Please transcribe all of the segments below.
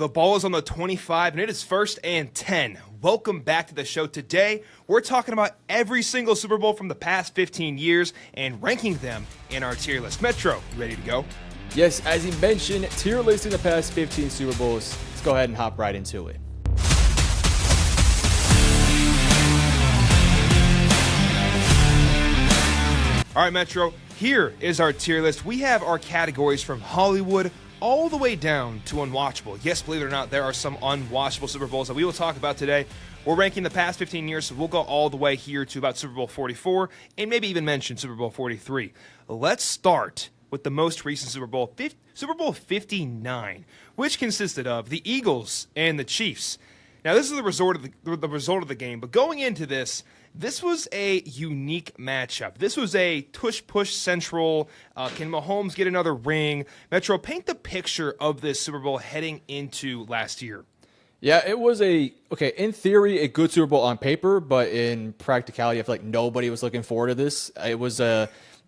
The ball is on the 25, and it is 1st and 10. Welcome back to the show. Today, we're talking about every single Super Bowl from the past 15 years and ranking them in our tier list. Metro, you ready to go? Yes, as he mentioned, tier list in the past 15 Super Bowls. Let's go ahead and hop right into it. All right, Metro, here is our tier list. We have our categories from Hollywood all the way down to unwatchable. Yes, believe it or not, there are some unwatchable Super Bowls that we will talk about today. We're ranking the past 15 years, so we'll go all the way here to about Super Bowl 44 and maybe even mention Super Bowl 43. Let's start with the most recent Super Bowl, Super Bowl 59, which consisted of the Eagles and the Chiefs. Now, this is the result of the game, but going into this was a unique matchup. This was a tush-push central. Can Mahomes get another ring? Metro, paint the picture of this Super Bowl heading into last year. Yeah, it was in theory, a good Super Bowl on paper, but in practicality, I feel like nobody was looking forward to this. It was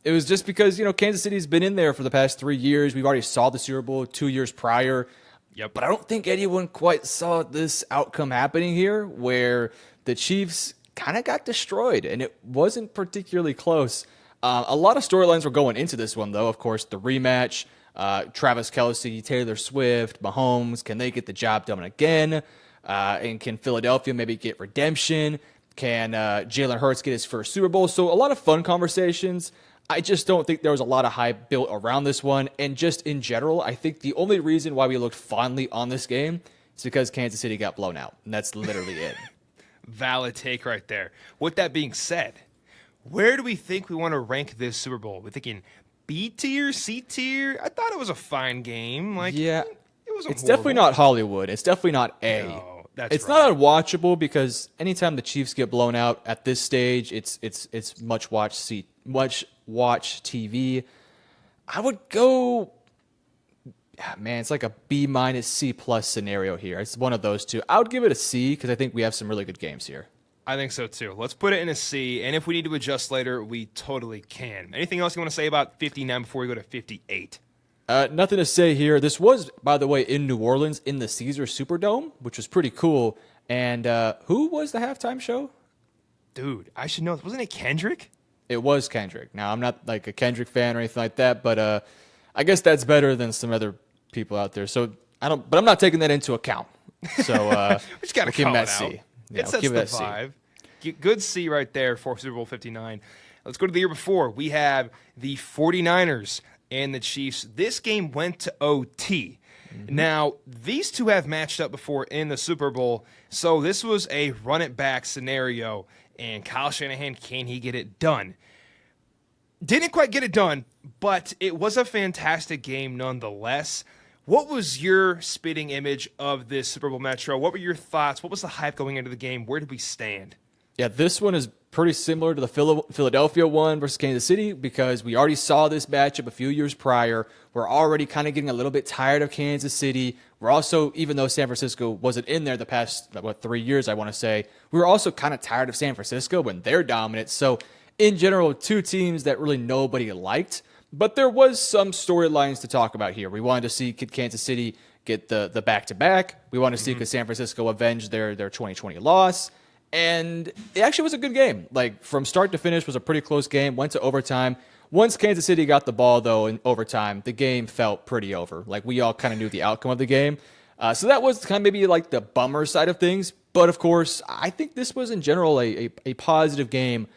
just because, Kansas City's been in there for the past 3 years. We've already saw the Super Bowl 2 years prior. Yep. But I don't think anyone quite saw this outcome happening here, where the Chiefs kind of got destroyed, and it wasn't particularly close. A lot of storylines were going into this one, though. Of course, the rematch, Travis Kelce, Taylor Swift, Mahomes, can they get the job done again? And can Philadelphia maybe get redemption? Can Jalen Hurts get his first Super Bowl? So a lot of fun conversations. I just don't think there was a lot of hype built around this one. And just in general, I think the only reason why we looked fondly on this game is because Kansas City got blown out. And that's literally it. Valid take right there. With that being said, where do we think we want to rank this Super Bowl? We're thinking B tier, C tier. I thought it was a fine game. It's definitely not Hollywood. It's definitely not A. No, it's not unwatchable because anytime the Chiefs get blown out at this stage, it's much watch TV. I would go. Man, it's like a B- C+ scenario here. It's one of those two. I would give it a C because I think we have some really good games here. I think so too. Let's put it in a C, and if we need to adjust later, we totally can. Anything else you want to say about 59 before we go to 58? Nothing to say here. This was, by the way, in New Orleans in the Caesars Superdome, which was pretty cool. And who was the halftime show? Dude, I should know. Wasn't it Kendrick? It was Kendrick. Now, I'm not like a Kendrick fan or anything like that, but I guess that's better than some other people out there. So but I'm not taking that into account. So we just got to call it out. C. Yeah, it sets the vibe. Good C right there for Super Bowl 59. Let's go to the year before. We have the 49ers and the Chiefs. This game went to OT. Mm-hmm. Now, these two have matched up before in the Super Bowl, so this was a run-it-back scenario, and Kyle Shanahan, can he get it done? Didn't quite get it done, but it was a fantastic game nonetheless. What was your spitting image of this Super Bowl, Metro? What were your thoughts? What was the hype going into the game? Where did we stand? Yeah, this one is pretty similar to the Philadelphia one versus Kansas City because we already saw this matchup a few years prior. We're already kind of getting a little bit tired of Kansas City. We're also, even though San Francisco wasn't in there the past 3 years, I want to say, we were also kind of tired of San Francisco when they're dominant. So in general, two teams that really nobody liked. But there was some storylines to talk about here. We wanted to see could Kansas City get the back-to-back. We wanted to see could San Francisco avenge their 2020 loss. And it actually was a good game. Like, from start to finish was a pretty close game. Went to overtime. Once Kansas City got the ball, though, in overtime, the game felt pretty over. Like, we all kind of knew the outcome of the game. So that was kind of maybe like the bummer side of things. But, of course, I think this was, in general, a positive game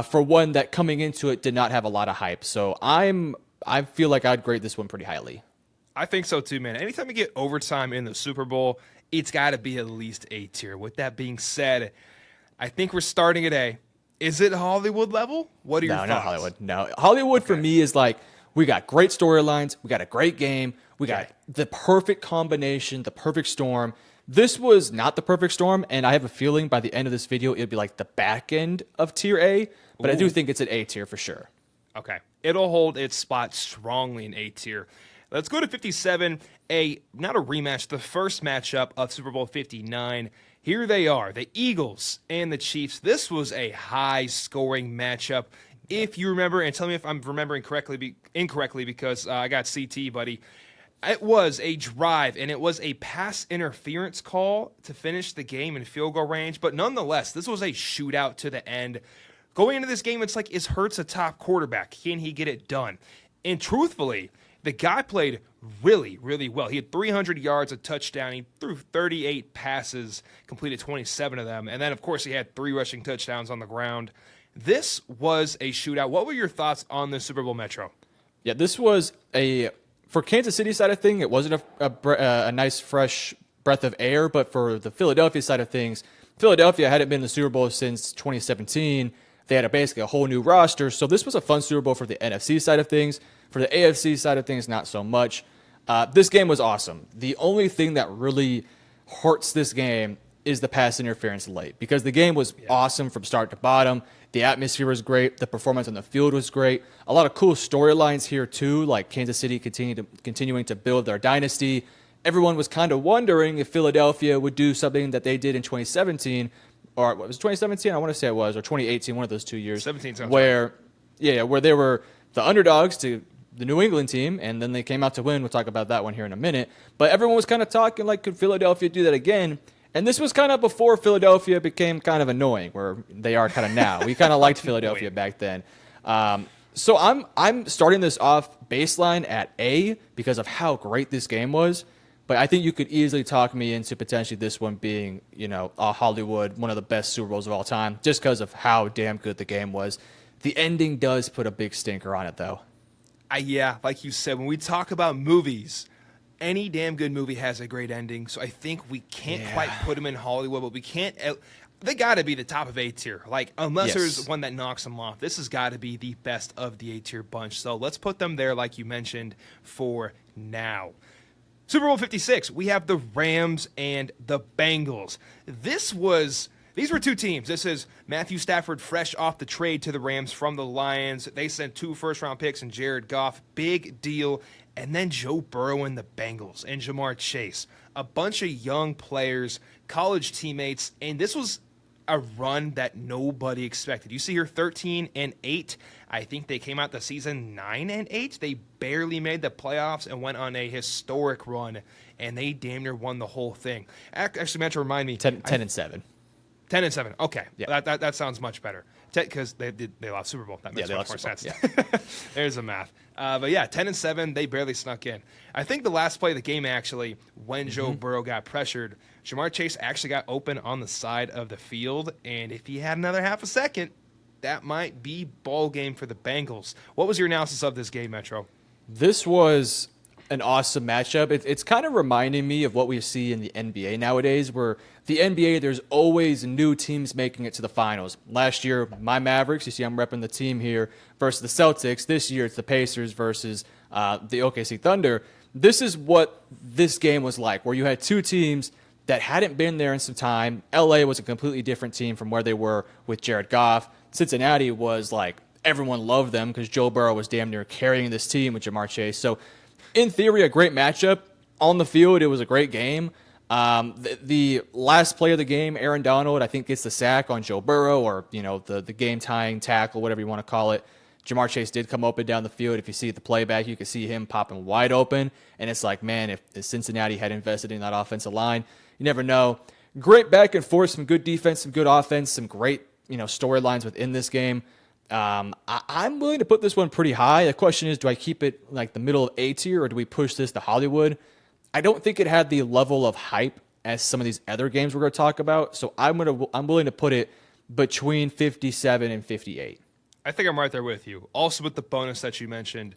for one that coming into it did not have a lot of hype. So I feel like I'd grade this one pretty highly. I think so too, man. Anytime we get overtime in the Super Bowl, it's got to be at least A tier. With that being said, I think we're starting at A. Is it Hollywood level? What are your thoughts? No, not Hollywood. No, Hollywood for me is like, we got great storylines, we got a great game, we got the perfect combination, the perfect storm. This was not the perfect storm, and I have a feeling by the end of this video, it'll be like the back end of tier A, but I do think it's an A tier for sure. Okay. It'll hold its spot strongly in A tier. Let's go to 57, not a rematch, the first matchup of Super Bowl 59. Here they are, the Eagles and the Chiefs. This was a high-scoring matchup. If you remember, and tell me if I'm remembering incorrectly because I got CT, buddy. It was a drive, and it was a pass interference call to finish the game in field goal range. But nonetheless, this was a shootout to the end. Going into this game, it's like, is Hurts a top quarterback? Can he get it done? And truthfully, the guy played really, really well. He had 300 yards, a touchdown. He threw 38 passes, completed 27 of them. And then, of course, he had 3 rushing touchdowns on the ground. This was a shootout. What were your thoughts on the Super Bowl Metro? Yeah, this was for Kansas City side of thing, it wasn't a nice, fresh breath of air. But for the Philadelphia side of things, Philadelphia hadn't been in the Super Bowl since 2017. They had basically a whole new roster. So this was a fun Super Bowl for the NFC side of things. For the AFC side of things, not so much. This game was awesome. The only thing that really hurts this game is the pass interference late, because the game was awesome from start to bottom. The atmosphere was great. The performance on the field was great. A lot of cool storylines here too, like Kansas City continuing to build their dynasty. Everyone was kind of wondering if Philadelphia would do something that they did in 2017, or what was it, 2017? I want to say it was, or 2018, one of those 2 years. 17 sounds where, right. Where they were the underdogs to the New England team, and then they came out to win. We'll talk about that one here in a minute. But everyone was kind of talking like, could Philadelphia do that again? And this was kind of before Philadelphia became kind of annoying, where they are kind of now. We kind of liked Philadelphia back then. So I'm starting this off baseline at A because of how great this game was. But I think you could easily talk me into potentially this one being, a Hollywood, one of the best Super Bowls of all time, just because of how damn good the game was. The ending does put a big stinker on it, though. Yeah, like you said, when we talk about movies, any damn good movie has a great ending. So I think we can't quite put them in Hollywood, but we can't. They got to be the top of A tier. Like, unless there's one that knocks them off, this has got to be the best of the A tier bunch. So let's put them there, like you mentioned, for now. Super Bowl 56, we have the Rams and the Bengals. These were 2 teams. This is Matthew Stafford fresh off the trade to the Rams from the Lions. They sent 2 first-round picks and Jared Goff. Big deal. And then Joe Burrow and the Bengals and Jamar Chase. A bunch of young players, college teammates, and this was a run that nobody expected. You see here 13-8. I think they came out the season 9-8. They barely made the playoffs and went on a historic run, and they damn near won the whole thing. Actually, Metro, remind me. 10-7. 10-7. Okay, yeah. That sounds much better. Because they lost Super Bowl. That makes much more sense. Yeah. There's the math. But yeah, 10-7. They barely snuck in. I think the last play of the game, actually, when Joe Burrow got pressured, Jamar Chase actually got open on the side of the field, and if he had another half a second, that might be ball game for the Bengals. What was your analysis of this game, Metro? This was an awesome matchup. It's kind of reminding me of what we see in the NBA nowadays, where the NBA, there's always new teams making it to the finals. Last year, my Mavericks, you see I'm repping the team here, versus the Celtics. This year, it's the Pacers versus the OKC Thunder. This is what this game was like, where you had 2 teams that hadn't been there in some time. LA was a completely different team from where they were with Jared Goff. Cincinnati was like, everyone loved them because Joe Burrow was damn near carrying this team with Jamar Chase. So, in theory, a great matchup. On the field, it was a great game. The last play of the game, Aaron Donald, I think, gets the sack on Joe Burrow, or the game-tying tackle, whatever you want to call it. Jamar Chase did come open down the field. If you see the playback, you can see him popping wide open. And it's like, man, if Cincinnati had invested in that offensive line, you never know. Great back and forth, some good defense, some good offense, some great storylines within this game. I'm willing to put this one pretty high. The question is, do I keep it like the middle of A tier, or do we push this to Hollywood? I don't think it had the level of hype as some of these other games we're going to talk about. So I'm willing to put it between 57 and 58. I think I'm right there with you. Also, with the bonus that you mentioned,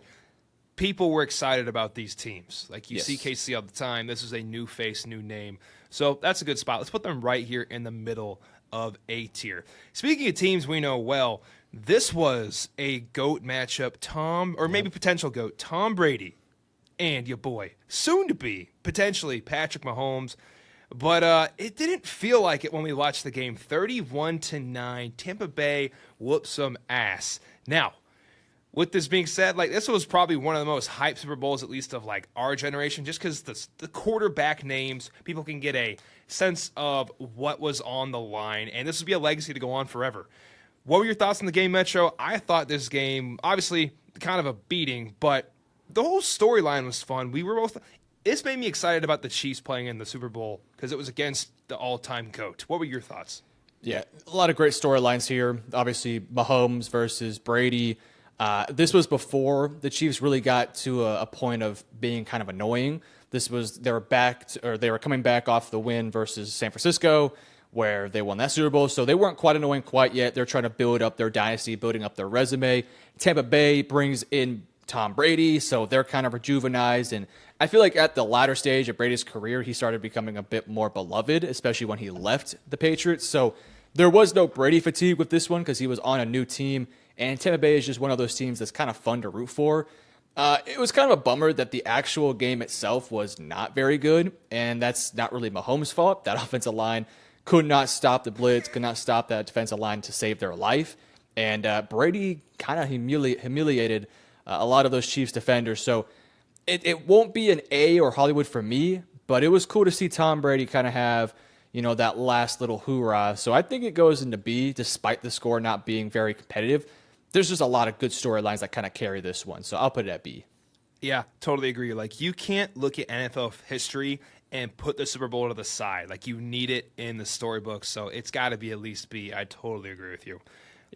people were excited about these teams. Like, you see KC all the time. This is a new face, new name. So that's a good spot. Let's put them right here in the middle of A tier. Speaking of teams we know well, this was a GOAT matchup. Maybe potential GOAT, Tom Brady and your boy, soon to be potentially Patrick Mahomes. But it didn't feel like it when we watched the game. 31-9, Tampa Bay whooped some ass. Now, with this being said, like, this was probably one of the most hyped Super Bowls, at least of like our generation, just because the quarterback names, people can get a sense of what was on the line, and this would be a legacy to go on forever. What were your thoughts on the game, Metro? I thought this game, obviously, kind of a beating, but the whole storyline was fun. We were both. This made me excited about the Chiefs playing in the Super Bowl because it was against the all-time GOAT. What were your thoughts? Yeah, a lot of great storylines here. Obviously, Mahomes versus Brady. This was before the Chiefs really got to a point of being kind of annoying. They were coming back off the win versus San Francisco, where they won that Super Bowl. So they weren't quite annoying quite yet. They're trying to build up their dynasty, building up their resume. Tampa Bay brings in Tom Brady, so they're kind of rejuvenized. And I feel like at the latter stage of Brady's career, he started becoming a bit more beloved, especially when he left the Patriots. So there was no Brady fatigue with this one because he was on a new team. And Tampa Bay is just one of those teams that's kind of fun to root for. It was kind of a bummer that the actual game itself was not very good. And that's not really Mahomes' fault. That offensive line could not stop the blitz, could not stop that defensive line to save their life. And Brady kind of humiliated a lot of those Chiefs defenders. So it won't be an A or Hollywood for me, but it was cool to see Tom Brady kind of have, that last little hoorah. So I think it goes into B, despite the score not being very competitive. There's just a lot of good storylines that kind of carry this one. So I'll put it at B. Yeah, totally agree. Like, you can't look at NFL history and put the Super Bowl to the side. Like, you need it in the storybook, so it's got to be at least B. I totally agree with you.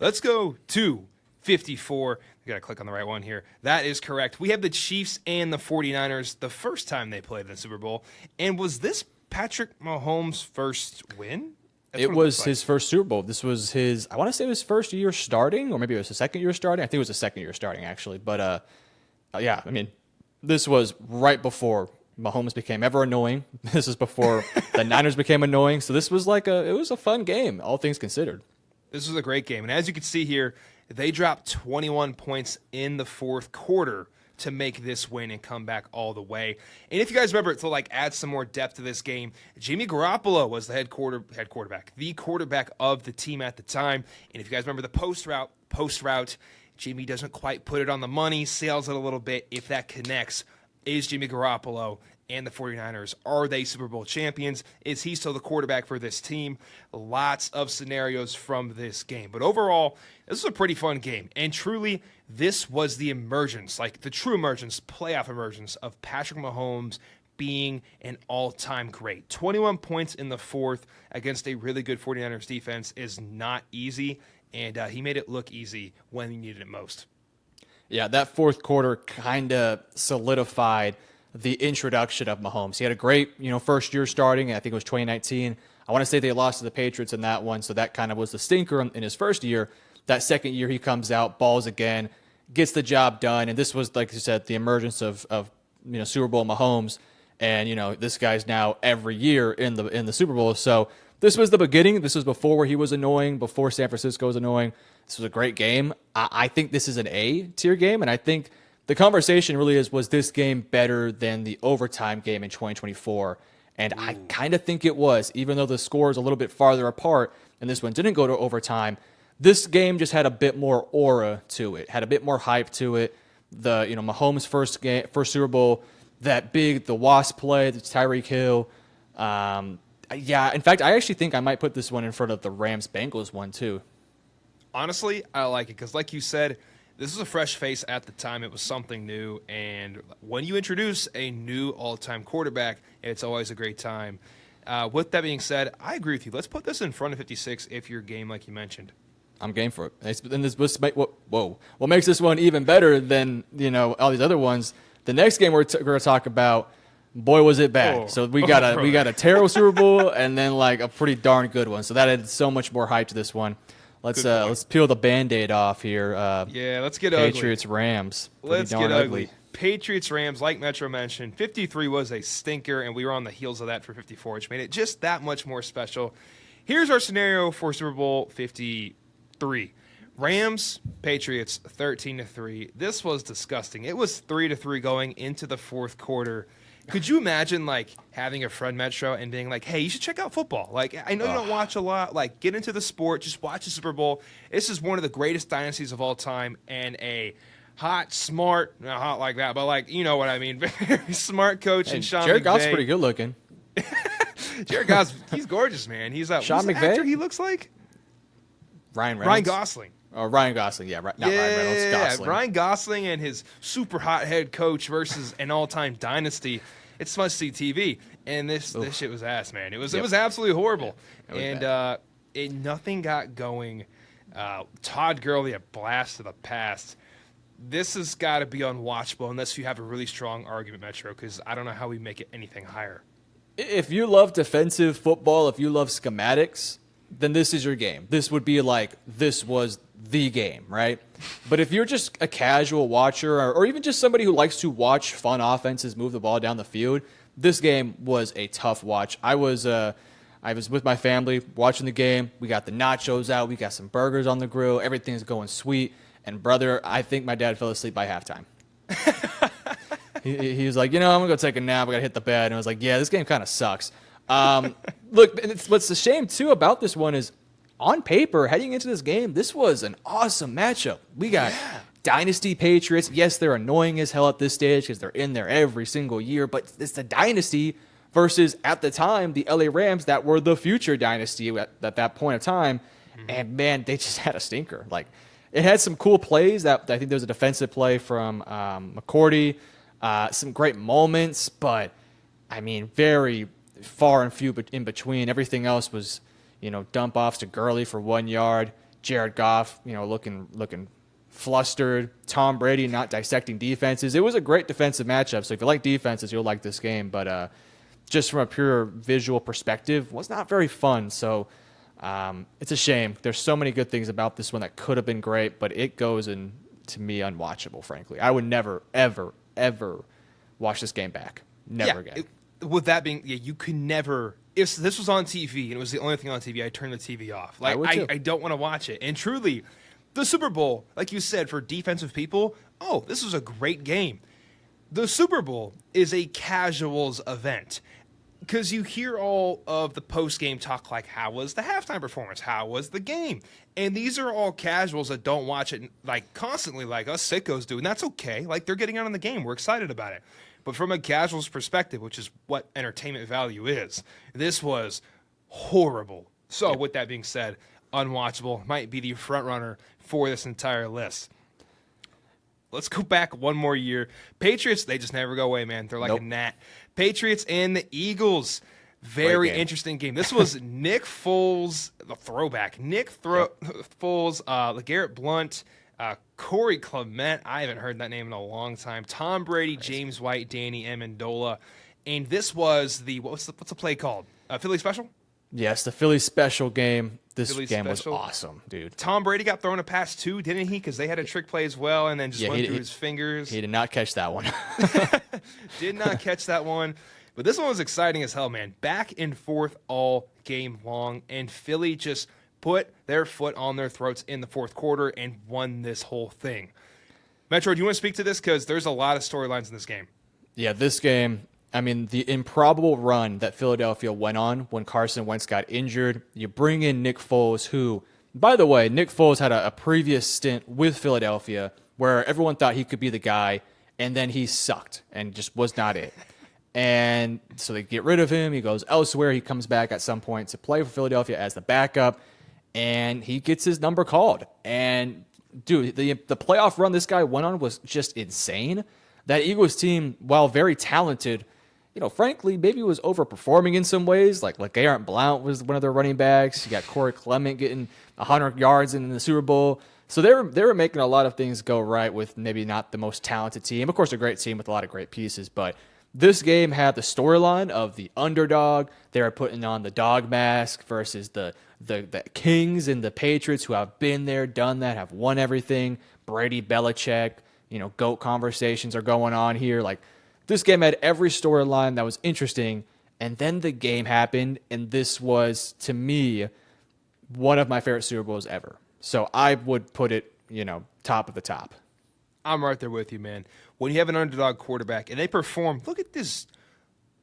Let's go to 54. I got to click on the right one here. That is correct. We have the Chiefs and the 49ers the first time they played in the Super Bowl. And was this Patrick Mahomes' first win? It was his first Super Bowl. This was I want to say it was first year starting, or maybe it was his second year starting. I think it was the second year starting, actually. But, yeah, I mean, this was right before Mahomes became ever annoying. This is before the Niners became annoying. So this was it was a fun game, all things considered. This was a great game. And as you can see here, they dropped 21 points in the fourth quarter to make this win and come back all the way. And if you guys remember, to add some more depth to this game, Jimmy Garoppolo was the quarterback, the quarterback of the team at the time. And if you guys remember the post route, Jimmy doesn't quite put it on the money, sails it a little bit. If that connects, is Jimmy Garoppolo and the 49ers, are they Super Bowl champions? Is he still the quarterback for this team? Lots of scenarios from this game. But overall, this was a pretty fun game. And truly, this was the emergence, the true emergence, playoff emergence of Patrick Mahomes being an all-time great. 21 points in the fourth against a really good 49ers defense is not easy, and he made it look easy when he needed it most. Yeah, that fourth quarter kind of solidified the introduction of Mahomes. He had a great, first year starting. I think it was 2019. I want to say they lost to the Patriots in that one, so that kind of was the stinker in his first year. That second year, he comes out, balls again, gets the job done, and this was, like you said, the emergence of Super Bowl Mahomes. And this guy's now every year in the Super Bowl. So this was the beginning. This was before where he was annoying, before San Francisco was annoying. This was a great game. I think this is an A tier game, and I think the conversation really was this game better than the overtime game in 2024? And I kind of think it was, even though the score is a little bit farther apart, and this one didn't go to overtime. This game just had a bit more aura to it, had a bit more hype to it. The Mahomes' first Super Bowl, the Wasp play, the Tyreek Hill. Yeah, in fact, I actually think I might put this one in front of the Rams-Bengals one too. Honestly, I like it because, like you said, this was a fresh face at the time. It was something new, and when you introduce a new all-time quarterback, it's always a great time. With that being said, I agree with you. Let's put this in front of 56 if you're game, like you mentioned. I'm game for it. What makes this one even better than all these other ones? The next game we're going to talk about, boy, was it bad. So we got a terrible Super Bowl and then a pretty darn good one. So that added so much more hype to this one. Let's peel the Band-Aid off here. Yeah, let's get Patriots Rams. Let's get ugly. Patriots Rams, like Metro mentioned, 53 was a stinker, and we were on the heels of that for 54, which made it just that much more special. Here's our scenario for Super Bowl 53. Rams, Patriots, 13-3. This was disgusting. It was 3-3 going into the fourth quarter. Could you imagine, having a friend, Metro, and being like, hey, you should check out football. I know you don't watch a lot. Get into the sport. Just watch the Super Bowl. This is one of the greatest dynasties of all time, and a hot, smart, not hot like that, but you know what I mean, very smart coach and Sean Jared McVay. Goff's pretty good looking. Jared Goff, he's gorgeous, man. He's Sean who's the McVay? actor he looks like? Ryan Reynolds. Ryan Gosling. Ryan Gosling, not Ryan Reynolds. Gosling. Ryan Gosling and his super hot head coach versus an all-time dynasty. It's must-see TV, and this shit was ass, man. It was absolutely horrible, nothing got going. Todd Gurley, a blast to the past. This has got to be unwatchable unless you have a really strong argument, Metro, because I don't know how we make it anything higher. If you love defensive football, if you love schematics, then this is your game. This would be like, this was the game, right? But if you're just a casual watcher or even just somebody who likes to watch fun offenses move the ball down the field, this game was a tough watch. I was with my family watching the game. We got the nachos out. We got some burgers on the grill. Everything's going sweet. And, brother, I think my dad fell asleep by halftime. He was like, I'm going to go take a nap. I got to hit the bed. And I was like, yeah, this game kind of sucks. Look, what's the shame, too, about this one is on paper, heading into this game, this was an awesome matchup. We got Dynasty Patriots. Yes, they're annoying as hell at this stage because they're in there every single year. But it's the Dynasty versus, at the time, the LA Rams that were the future Dynasty at that point of time. Mm-hmm. And, man, they just had a stinker. Like, it had some cool plays. That I think there was a defensive play from McCourty. Some great moments, but I mean, very far and few in between. Everything else was, dump offs to Gurley for 1 yard. Jared Goff, looking flustered. Tom Brady not dissecting defenses. It was a great defensive matchup. So if you like defenses, you'll like this game. But just from a pure visual perspective, was not very fun. So it's a shame. There's so many good things about this one that could have been great, but it goes in, to me, unwatchable, frankly. I would never, ever, ever watch this game back. Never again. With that being, you could never. If this was on TV and it was the only thing on TV, I'd turn the TV off. Like I don't want to watch it. And truly, the Super Bowl, like you said, for defensive people, this was a great game. The Super Bowl is a casuals event. Because you hear all of the post-game talk like, how was the halftime performance? How was the game? And these are all casuals that don't watch it like constantly like us sickos do. And that's okay. Like, they're getting out on the game. We're excited about it. But from a casual's perspective, which is what entertainment value is, this was horrible. So with that being said, unwatchable might be the front runner for this entire list. Let's go back one more year. Patriots, they just never go away, man. They're like a gnat. Patriots and the Eagles. Very interesting game. This was Nick Foles, the throwback. Foles, LeGarrette Blount, Corey Clement. I haven't heard that name in a long time. Tom Brady, James White, Danny Amendola. And this was what's the play called? Philly Special? Yes, the Philly Special game. This game was awesome, dude. Tom Brady got thrown a pass too, didn't he? Because they had a trick play as well, and then just went through his fingers. He did not catch that one. Did not catch that one. But this one was exciting as hell, man. Back and forth all game long, and Philly just put their foot on their throats in the fourth quarter and won this whole thing. Metro, do you want to speak to this? Because there's a lot of storylines in this game. Yeah, this game, I mean, the improbable run that Philadelphia went on when Carson Wentz got injured. You bring in Nick Foles, who, by the way, Nick Foles had a previous stint with Philadelphia where everyone thought he could be the guy, and then he sucked and just was not it. And so they get rid of him. He goes elsewhere. He comes back at some point to play for Philadelphia as the backup, and he gets his number called. And, dude, the playoff run this guy went on was just insane. That Eagles team, while very talented, frankly, maybe was overperforming in some ways. Like LeGarrette Blount was one of their running backs. You got Corey Clement getting 100 yards in the Super Bowl. So they were making a lot of things go right with maybe not the most talented team. Of course, a great team with a lot of great pieces, but this game had the storyline of the underdog. They were putting on the dog mask versus the Kings and the Patriots who have been there, done that, have won everything. Brady, Belichick, GOAT conversations are going on here. Like, this game had every storyline that was interesting, and then the game happened, and this was, to me, one of my favorite Super Bowls ever. So I would put it, top of the top. I'm right there with you, man. When you have an underdog quarterback and they perform, look at this,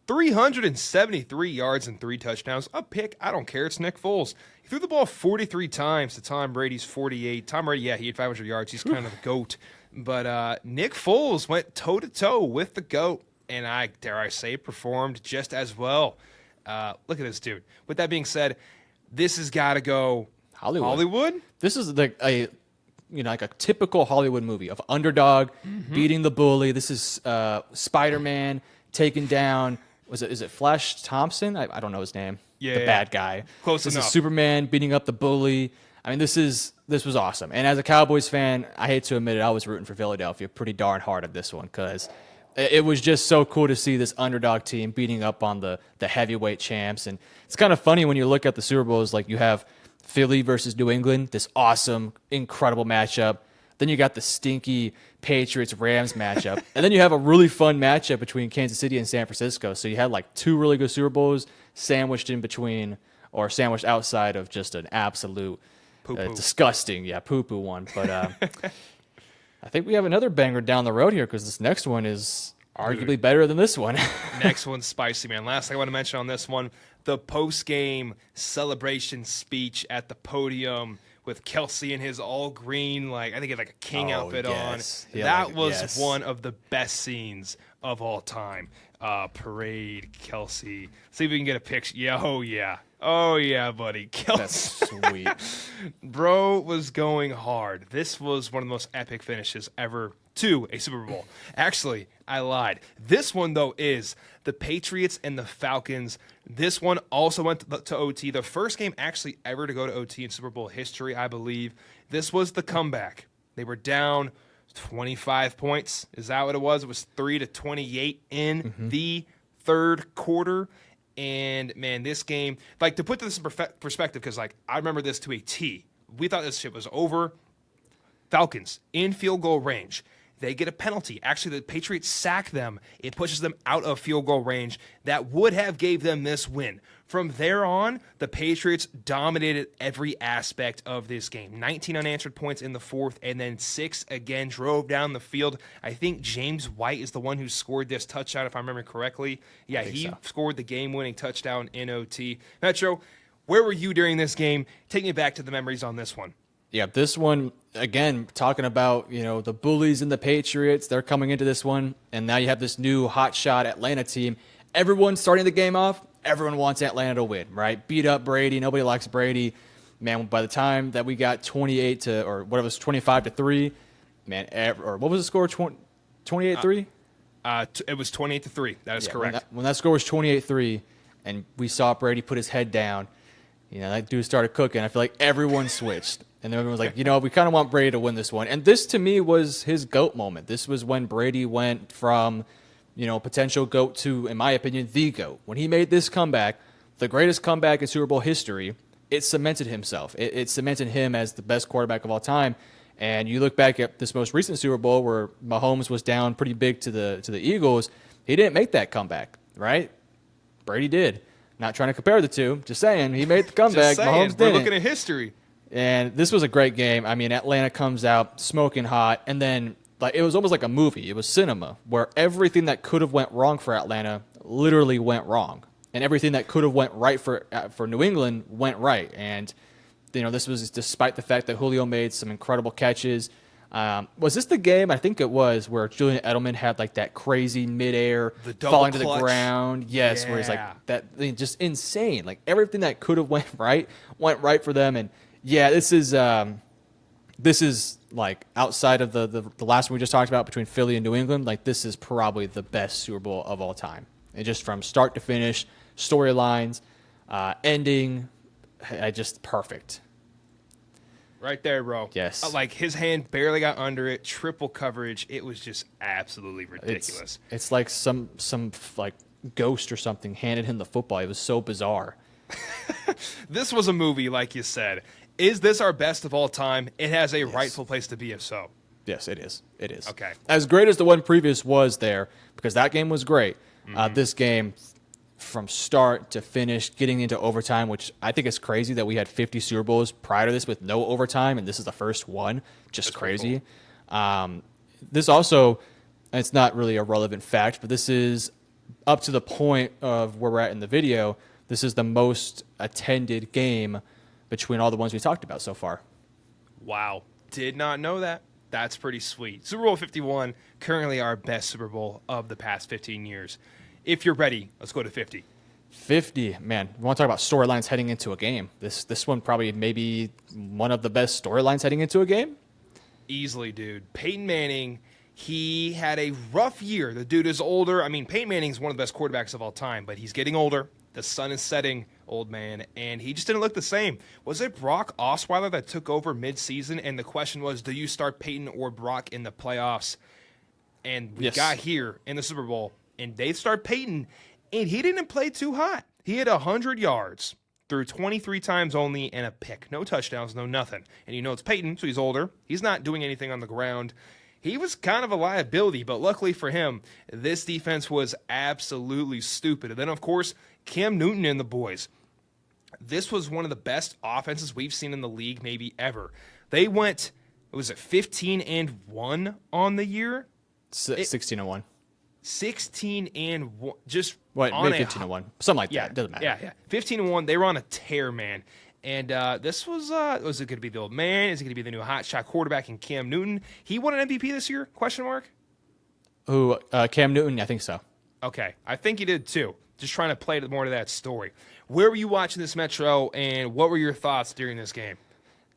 373 yards and 3 touchdowns, a pick, I don't care. It's Nick Foles. He threw the ball 43 times to Tom Brady's 48. Tom Brady, he had 500 yards. He's kind of the GOAT. But Nick Foles went toe-to-toe with the GOAT, and dare I say, performed just as well. Look at this dude. With that being said, this has got to go Hollywood. This is a like a typical Hollywood movie of underdog beating the bully. This is Spider-Man taking down, is it Flash Thompson? I don't know his name. Yeah, the bad guy. Close this enough. Is Superman beating up the bully. I mean, this was awesome. And as a Cowboys fan, I hate to admit it, I was rooting for Philadelphia pretty darn hard at this one because it was just so cool to see this underdog team beating up on the heavyweight champs. And it's kind of funny when you look at the Super Bowls, like you have Philly versus New England, this awesome, incredible matchup. Then you got the stinky Patriots-Rams matchup. And then you have a really fun matchup between Kansas City and San Francisco. So you had like two really good Super Bowls sandwiched in between or sandwiched outside of just an absolute disgusting, poo-poo one. But I think we have another banger down the road here because this next one is arguably better than this one. Next one's spicy, man. Last thing I want to mention on this one, the post-game celebration speech at the podium with Kelsey in his all green, I think he had a king outfit on. Yeah, that was one of the best scenes of all time. Parade, Kelsey. See if we can get a picture. Yeah, oh yeah, buddy. Kelsey. That's sweet. Bro was going hard. This was one of the most epic finishes ever to a Super Bowl. Actually, I lied. This one, though, is the Patriots and the Falcons. This one also went to OT. The first game actually ever to go to OT in Super Bowl history, I believe. This was the comeback. They were down 25 points. Is that what it was? It was 3-28 in the third quarter. And, man, this game, to put this in perspective, because, I remember this to a T. We thought this shit was over. Falcons in field goal range. They get a penalty. Actually, the Patriots sack them. It pushes them out of field goal range. That would have gave them this win. From there on, the Patriots dominated every aspect of this game. 19 unanswered points in the fourth, and then 6 again drove down the field. I think James White is the one who scored this touchdown, if I remember correctly. Yeah, he scored the game-winning touchdown in OT. Metro, where were you during this game? Take me back to the memories on this one. Yeah, this one, again, talking about, the bullies and the Patriots, they're coming into this one, and now you have this new hotshot Atlanta team. Everyone starting the game off, everyone wants Atlanta to win, right? Beat up Brady. Nobody likes Brady. Man, by the time that we got 25-3, man, or what was the score, 28-3? It was 28-3. That is correct. When that score was 28-3, and we saw Brady put his head down, that dude started cooking. I feel like everyone switched. And then everyone was like, we kind of want Brady to win this one. And this, to me, was his GOAT moment. This was when Brady went from, potential GOAT to, in my opinion, the GOAT. When he made this comeback, the greatest comeback in Super Bowl history, it cemented himself. It cemented him as the best quarterback of all time. And you look back at this most recent Super Bowl where Mahomes was down pretty big to the Eagles, he didn't make that comeback, right? Brady did. Not trying to compare the two. Just saying, he made the comeback. Mahomes didn't. We're looking at history. And this was a great game. I mean, Atlanta comes out smoking hot, and then it was almost like a movie. It was cinema, where everything that could have went wrong for Atlanta literally went wrong, and everything that could have went right for New England went right. And this was despite the fact that Julio made some incredible catches. Was this the game? I think it was where Julian Edelman had that crazy midair falling to the ground. Yes, where he's that just insane. Everything that could have went right for them. And yeah, this is outside of the last one we just talked about between Philly and New England. This is probably the best Super Bowl of all time. And just from start to finish, storylines, ending, just perfect. Right there, bro. Yes. His hand barely got under it, triple coverage. It was just absolutely ridiculous. It's like some ghost or something handed him the football. It was so bizarre. This was a movie, like you said. Is this our best of all time? It has a rightful place to be, if so. Yes, it is. It is. Okay. As great as the one previous was there, because that game was great, this game, from start to finish, getting into overtime, which I think is crazy that we had 50 Super Bowls prior to this with no overtime, and this is the first one. Just That's crazy. Cool. This also, it's not really a relevant fact, but this is up to the point of where we're at in the video. This is the most attended game between all the ones we talked about so far. Wow. Did not know that. That's pretty sweet. Super Bowl 51, currently our best Super Bowl of the past 15 years. If you're ready, let's go to 50. 50, man. We want to talk about storylines heading into a game. This one probably maybe one of the best storylines heading into a game. Easily, dude. Peyton Manning, he had a rough year. The dude is older. I mean, Peyton Manning's one of the best quarterbacks of all time, but he's getting older. The sun is setting, old man, and he just didn't look the same. Was it Brock Osweiler that took over midseason? And the question was, do you start Peyton or Brock in the playoffs? And we got here in the Super Bowl, and they start Peyton, and he didn't play too hot. He had 100 yards, threw 23 times only, and a pick. No touchdowns, no nothing. And you know it's Peyton, so he's older. He's not doing anything on the ground. He was kind of a liability, but luckily for him, this defense was absolutely stupid. And then, of course, Cam Newton and the boys. This was one of the best offenses we've seen in the league maybe ever. They went, was it 15-1 on the year? 16-1. 16-1. Just what? Maybe 15-1. Something like that. Doesn't matter. Yeah. 15-1. They were on a tear, man. And this was it going to be the old man? Is it going to be the new hotshot quarterback in Cam Newton? He won an MVP this year? Question mark. Who? Cam Newton? I think so. Okay, I think he did too. Just trying to play more to that story. Where were you watching this, Metro, and what were your thoughts during this game?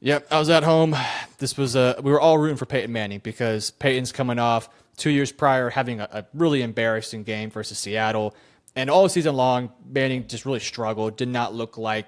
Yep, I was at home. This was we were all rooting for Peyton Manning because Peyton's coming off 2 years prior having a really embarrassing game versus Seattle, and all season long Manning just really struggled. Did not look like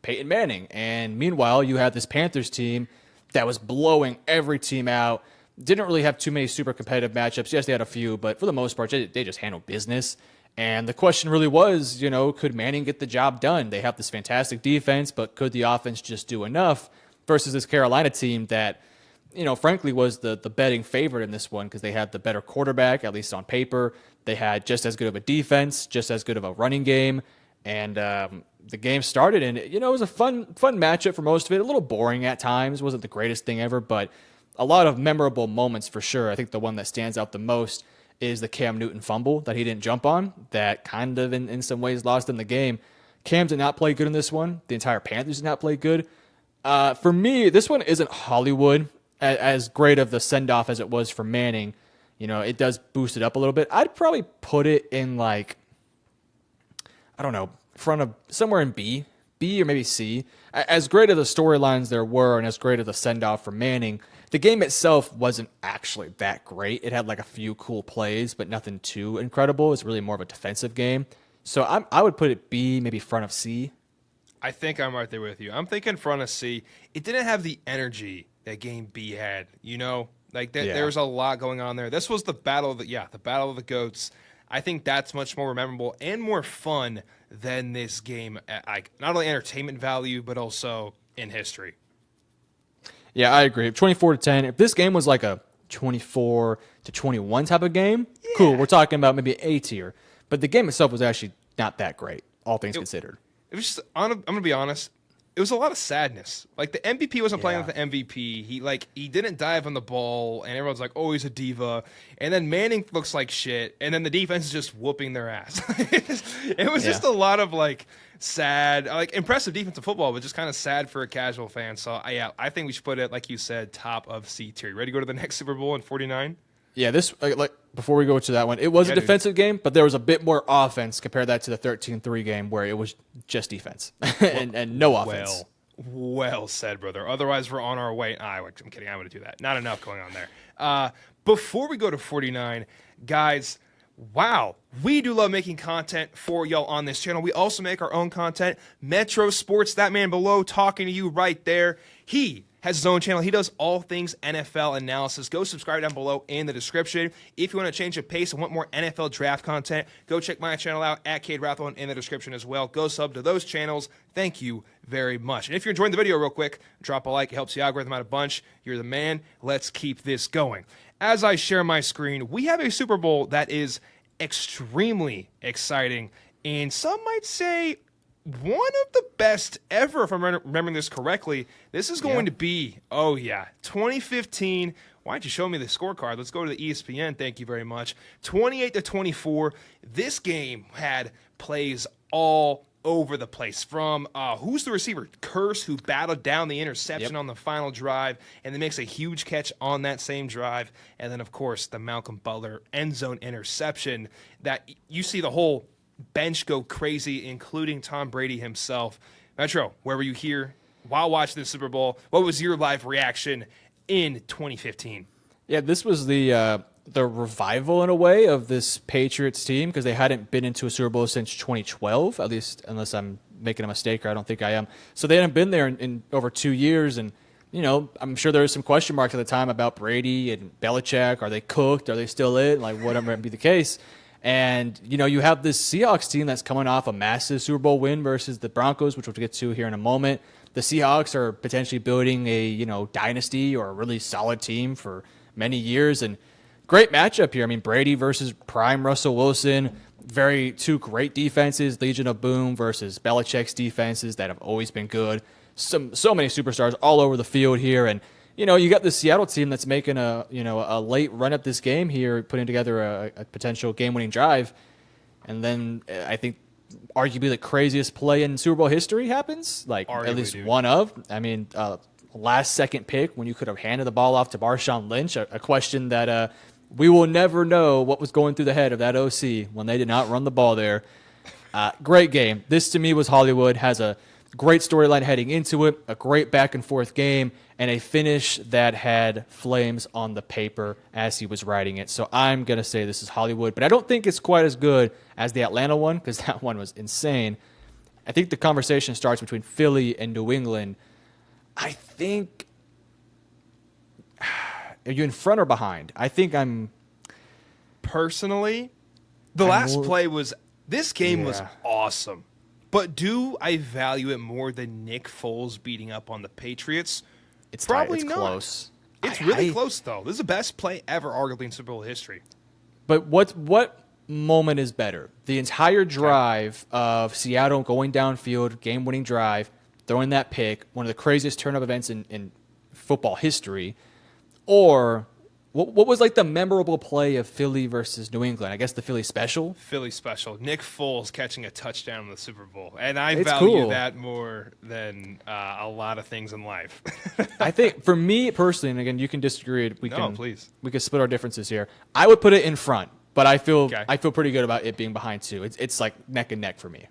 Peyton Manning. And meanwhile, you had this Panthers team that was blowing every team out. Didn't really have too many super competitive matchups. Yes, they had a few, but for the most part, they just handled business. And the question really was, could Manning get the job done? They have this fantastic defense, but could the offense just do enough versus this Carolina team that, frankly was the betting favorite in this one because they had the better quarterback, at least on paper. They had just as good of a defense, just as good of a running game. And the game started, and it was a fun matchup for most of it. A little boring at times, wasn't the greatest thing ever, but a lot of memorable moments for sure. I think the one that stands out the most is the Cam Newton fumble that he didn't jump on. That kind of, in some ways, lost him the game. Cam did not play good in this one. The entire Panthers did not play good. For me, this one isn't Hollywood as great of the send off as it was for Manning. It does boost it up a little bit. I'd probably put it in front of somewhere in B or maybe C. As great as the storylines there were and as great as the send-off for Manning, the game itself wasn't actually that great. It had a few cool plays, but nothing too incredible. It's really more of a defensive game. So I would put it B, maybe front of C. I think I'm right there with you. I'm thinking front of C. It didn't have the energy that game B had, There was a lot going on there. This was the battle of the GOATs. I think that's much more memorable and more fun than this game, not only entertainment value, but also in history. Yeah, I agree. 24-10. If this game was like a 24-21 type of game, cool. We're talking about maybe A tier. But the game itself was actually not that great, all things considered. It was just, I'm going to be honest, it was a lot of sadness. The MVP wasn't playing with the MVP. He didn't dive on the ball, and everyone's like, oh, he's a diva. And then Manning looks like shit, and then the defense is just whooping their ass. It was just a lot of sad, impressive defensive football, but just kind of sad for a casual fan. So I think we should put it, like you said, top of C tier. Ready to go to the next Super Bowl in 49? Yeah, this before we go to that one, it was a defensive game, but there was a bit more offense. Compare that to the 13-3 game where it was just defense and no offense. Well said, brother. Otherwise, we're on our way. I'm kidding. I'm going to do that. Not enough going on there. Before we go to 49, guys, wow, we do love making content for y'all on this channel. We also make our own content. Metro Sports, that man below talking to you right there. He has his own channel. He does all things NFL analysis. Go subscribe down below in the description. If you want to change the pace and want more NFL draft content, go check my channel out at Cade Rathbone in the description as well. Go sub to those channels. Thank you very much. And if you're enjoying the video real quick, drop a like. It helps the algorithm out a bunch. You're the man. Let's keep this going. As I share my screen, we have a Super Bowl that is extremely exciting, and some might say one of the best ever, if I'm remembering this correctly. This is going to be, 2015. Why don't you show me the scorecard? Let's go to the ESPN. Thank you very much. 28-24. This game had plays all over the place. From who's the receiver? Curse, who battled down the interception on the final drive, and then makes a huge catch on that same drive. And then, of course, the Malcolm Butler end zone interception that you see the whole bench go crazy, including Tom Brady himself. Metro, where were you here while watching the Super Bowl? What was your live reaction in 2015. Yeah, this was the revival in a way of this Patriots team because they hadn't been into a Super Bowl since 2012, at least unless I'm making a mistake, or I don't think I am. So they hadn't been there in over 2 years, and I'm sure there was some question marks at the time about Brady and Belichick. Are they cooked? Are they still it? Like whatever might be the case. And you have this Seahawks team that's coming off a massive Super Bowl win versus the Broncos, which we'll get to here in a moment. The Seahawks are potentially building a dynasty or a really solid team for many years, and great matchup here. I mean, Brady versus prime Russell Wilson, two great defenses. Legion of Boom versus Belichick's defenses that have always been good. So many superstars all over the field here, and you got the Seattle team that's making a late run at this game here, putting together a potential game-winning drive, and then I think arguably the craziest play in Super Bowl history happens, at least one of. I mean, last-second pick when you could have handed the ball off to Marshawn Lynch, a question that we will never know what was going through the head of that OC when they did not run the ball there. Great game. This, to me, was Hollywood. Has a great storyline heading into it, a great back-and-forth game, and a finish that had flames on the paper as he was writing it. So I'm going to say this is Hollywood, but I don't think it's quite as good as the Atlanta one because that one was insane. I think the conversation starts between Philly and New England. I think... Are you in front or behind? I think I'm... Personally, the last play was... This game was awesome. But do I value it more than Nick Foles beating up on the Patriots? It's probably it's not. Close. It's really close, though. This is the best play ever, arguably, in Super Bowl history. But what moment is better? The entire drive of Seattle going downfield, game-winning drive, throwing that pick, one of the craziest turnover events in football history, or what was like the memorable play of Philly versus New England? I guess the Philly special? Philly special. Nick Foles catching a touchdown in the Super Bowl. And I value that more than a lot of things in life. I think for me personally, and again, you can disagree. Please. We can split our differences here. I would put it in front, but I feel pretty good about it being behind too. It's like neck and neck for me.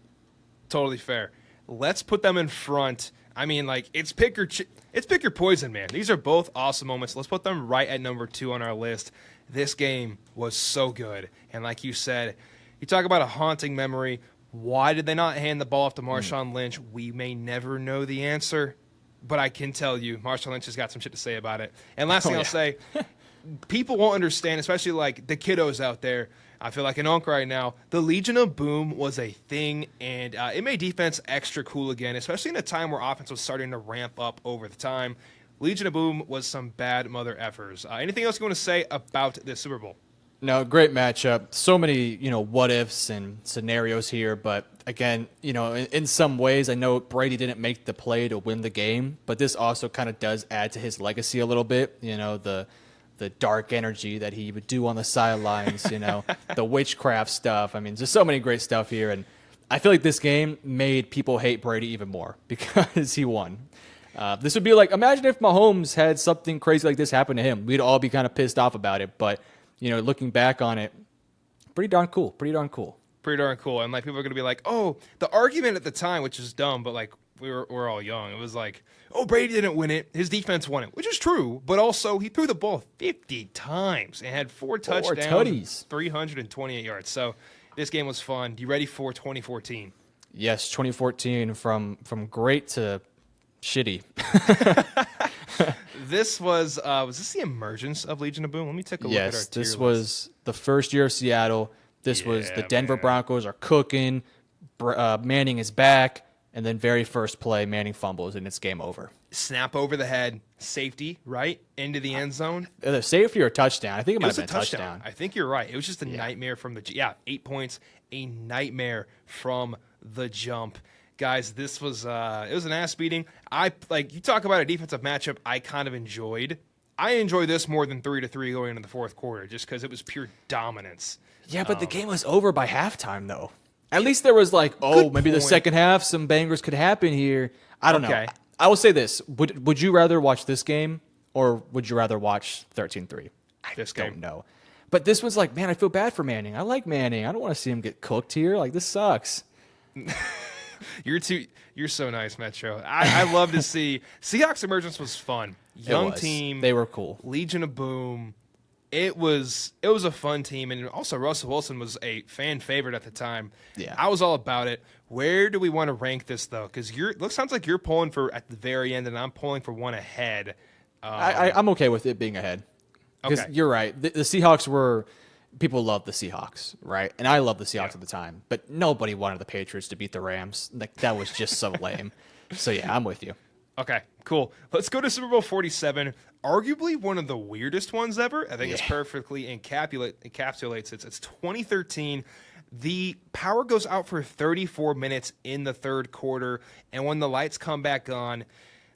Totally fair. Let's put them in front. I mean, it's pick your poison, man. These are both awesome moments. Let's put them right at number 2 on our list. This game was so good. And like you said, you talk about a haunting memory. Why did they not hand the ball off to Marshawn Lynch? We may never know the answer, but I can tell you Marshawn Lynch has got some shit to say about it. And last thing I'll say, people won't understand, especially the kiddos out there. I feel like an uncle right now. The Legion of Boom was a thing, and it made defense extra cool again, especially in a time where offense was starting to ramp up over the time. Legion of Boom was some bad mother effers. Anything else you want to say about this Super Bowl? No, great matchup. So many, what ifs and scenarios here, but again, in some ways, I know Brady didn't make the play to win the game, but this also kind of does add to his legacy a little bit. The dark energy that he would do on the sidelines, the witchcraft stuff. I mean, just so many great stuff here. And I feel like this game made people hate Brady even more because he won. This would be like, imagine if Mahomes had something crazy like this happen to him. We'd all be kind of pissed off about it. But, looking back on it, pretty darn cool. Pretty darn cool. And people are going to be like, oh, the argument at the time, which is dumb, but we're all young. It was like, oh, Brady didn't win it. His defense won it, which is true. But also, he threw the ball 50 times and had 4 touchdowns, 328 yards. So this game was fun. You ready for 2014? Yes, 2014 from great to shitty. This was this the emergence of Legion of Boom? Let me take a look at our tier list. This was the first year of Seattle. This was the Denver Broncos are cooking. Manning is back. And then very first play, Manning fumbles, and it's game over. Snap over the head, safety, right? Into the end zone. Either safety or touchdown. I think it might have been a touchdown. I think you're right. It was just a nightmare from the 8 points, a nightmare from the jump. Guys, this was it was an ass beating. You talk about a defensive matchup I kind of enjoyed. I enjoy this more than 3-3 going into the fourth quarter just because it was pure dominance. Yeah, but the game was over by halftime, though. At least there was maybe the second half, some bangers could happen here. I don't know. I will say this. Would you rather watch this game or would you rather watch 13-3? I don't know. But this was man, I feel bad for Manning. I like Manning. I don't want to see him get cooked here. This sucks. You're so nice, Metro. I love to see Seahawks emergence was fun. Young team. They were cool. Legion of Boom. It was a fun team, and also Russell Wilson was a fan favorite at the time. Yeah, I was all about it. Where do we want to rank this though? Because sounds like you're pulling for at the very end, and I'm pulling for one ahead. I'm okay with it being ahead. Because you're right. The Seahawks were people loved the Seahawks, right? And I loved the Seahawks at the time, but nobody wanted the Patriots to beat the Rams. Like that was just so lame. So yeah, I'm with you. Okay, cool. Let's go to Super Bowl 47. Arguably one of the weirdest ones ever. I think it's perfectly encapsulates it. It's 2013. The power goes out for 34 minutes in the third quarter, and when the lights come back on,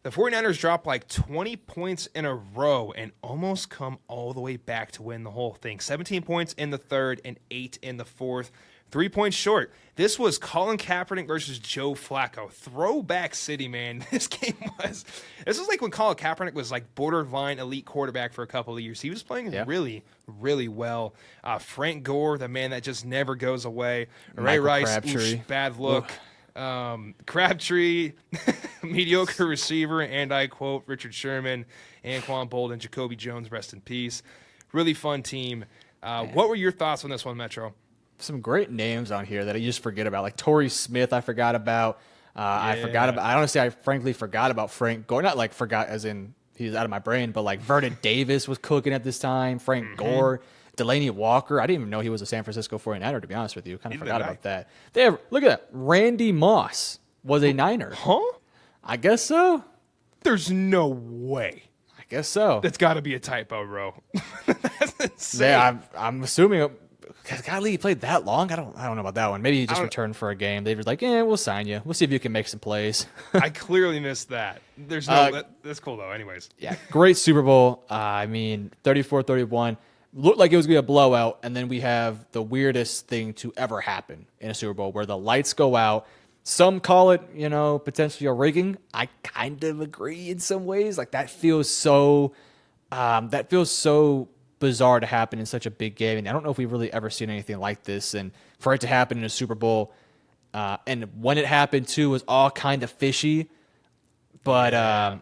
the 49ers drop like 20 points in a row and almost come all the way back to win the whole thing. 17 points in the third and 8 in the fourth. 3 points short. This was Colin Kaepernick versus Joe Flacco. Throwback city, man. This was like when Colin Kaepernick was like borderline elite quarterback for a couple of years. He was playing really, really well. Frank Gore, the man that just never goes away. Ray Rice, bad look. Crabtree, mediocre receiver, and I quote Richard Sherman, Anquan Bolden, Jacoby Jones, rest in peace. Really fun team. What were your thoughts on this one, Metro? Some great names on here that I just forget about, like Torrey Smith. I forgot about. I frankly forgot about Frank Gore. Not like forgot as in he's out of my brain, but like Vernon Davis was cooking at this time. Frank Gore, Delaney Walker. I didn't even know he was a San Francisco 49er, to be honest with you. Kind of forgot about that. Look at that. Randy Moss was a Niner. Huh? I guess so. There's no way. I guess so. That's got to be a typo, bro. That's insane. Yeah, I'm assuming. Golly, he played that long? I don't know about that one. Maybe he just returned for a game. They were like, we'll sign you. We'll see if you can make some plays. I clearly missed that. There's no that's cool though. Anyways. Yeah, great Super Bowl. 34-31. Looked like it was going to be a blowout, and then we have the weirdest thing to ever happen in a Super Bowl where the lights go out. Some call it, potentially a rigging. I kind of agree in some ways. Like that feels so bizarre to happen in such a big game, and I don't know if we've really ever seen anything like this. And for it to happen in a Super Bowl, and when it happened too, was all kind of fishy. But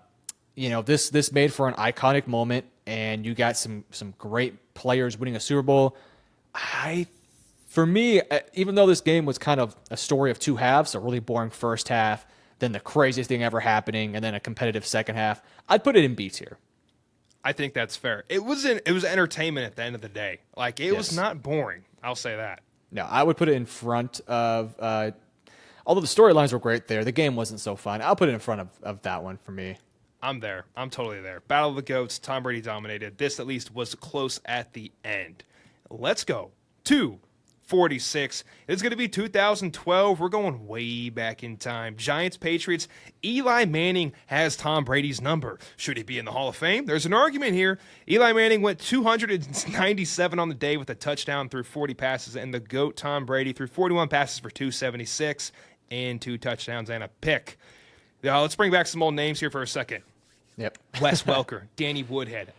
this made for an iconic moment, and you got some great players winning a Super Bowl. For me, even though this game was kind of a story of two halves, a really boring first half, then the craziest thing ever happening, and then a competitive second half, I'd put it in B tier. I think that's fair. It was entertainment at the end of the day. Like it was not boring. I'll say that. No, I would put it in front of. Although the storylines were great there, the game wasn't so fun. I'll put it in front of that one for me. I'm there. I'm totally there. Battle of the GOATs. Tom Brady dominated. This at least was close at the end. Let's go to 46. It's going to be 2012. We're going way back in time. Giants, Patriots. Eli Manning has Tom Brady's number. Should he be in the Hall of Fame? There's an argument here. Eli Manning went 297 on the day with a touchdown through 40 passes, and the GOAT Tom Brady threw 41 passes for 276 and 2 touchdowns and a pick. Let's bring back some old names here for a second. Yep. Wes Welker, Danny Woodhead,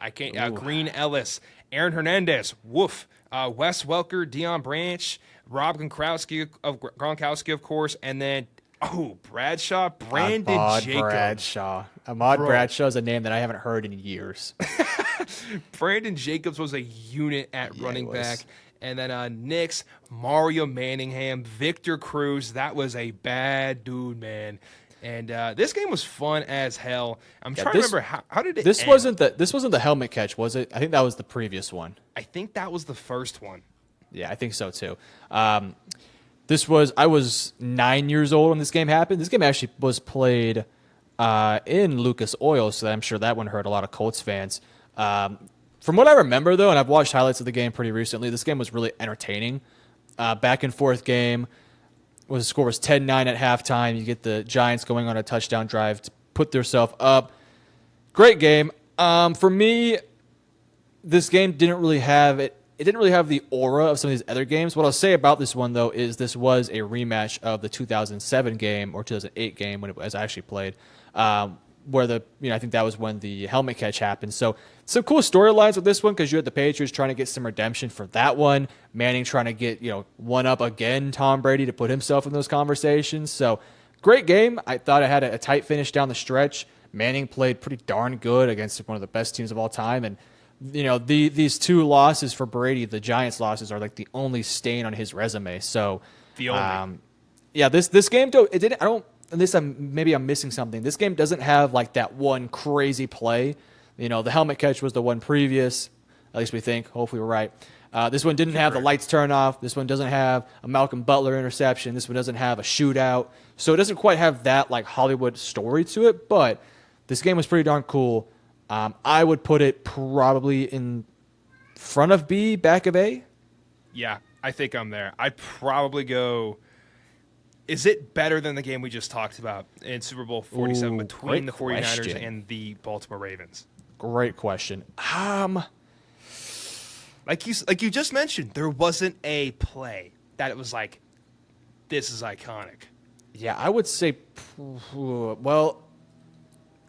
Green Ellis, Aaron Hernandez, Woof, Wes Welker, Deion Branch, Rob Gronkowski, of course, and then Bradshaw, Brandon Jacobs. Ahmad Bradshaw is a name that I haven't heard in years. Brandon Jacobs was a unit at running back. And then Knicks, Mario Manningham, Victor Cruz. That was a bad dude, man. And this game was fun as hell. I'm trying to remember how did it end? This wasn't the helmet catch, was it? I think that was the previous one. I think that was the first one. Yeah, I think so too. I was 9 years old when this game happened. This game actually was played in Lucas Oil, so I'm sure that one hurt a lot of Colts fans. From what I remember, though, and I've watched highlights of the game pretty recently, this game was really entertaining. Back and forth game. The score was 10-9 at halftime. You get the Giants going on a touchdown drive to put themselves up. Great game. For me, this game didn't really have it. It didn't really have the aura of some of these other games. What I'll say about this one, though, is this was a rematch of the 2007 game or 2008 game when it was actually played, where I think that was when the helmet catch happened. So some cool storylines with this one because you had the Patriots trying to get some redemption for that one. Manning trying to get one up again Tom Brady to put himself in those conversations. So great game. I thought it had a tight finish down the stretch. Manning played pretty darn good against one of the best teams of all time. And, these 2 losses for Brady, the Giants losses, are like the only stain on his resume. So, the only. this game, it didn't, I don't, maybe I'm missing something. This game doesn't have like that one crazy play. The helmet catch was the one previous, at least we think. Hopefully we're right. This one didn't have the lights turn off. This one doesn't have a Malcolm Butler interception. This one doesn't have a shootout. So it doesn't quite have that like Hollywood story to it, but this game was pretty darn cool. I would put it probably in front of B, back of A. Yeah, I think I'm there. I'd probably go. Is it better than the game we just talked about in Super Bowl 47 between the 49ers question. and the Baltimore Ravens? Great question. Like you just mentioned, there wasn't a play that it was like, this is iconic. Yeah, I would say, well,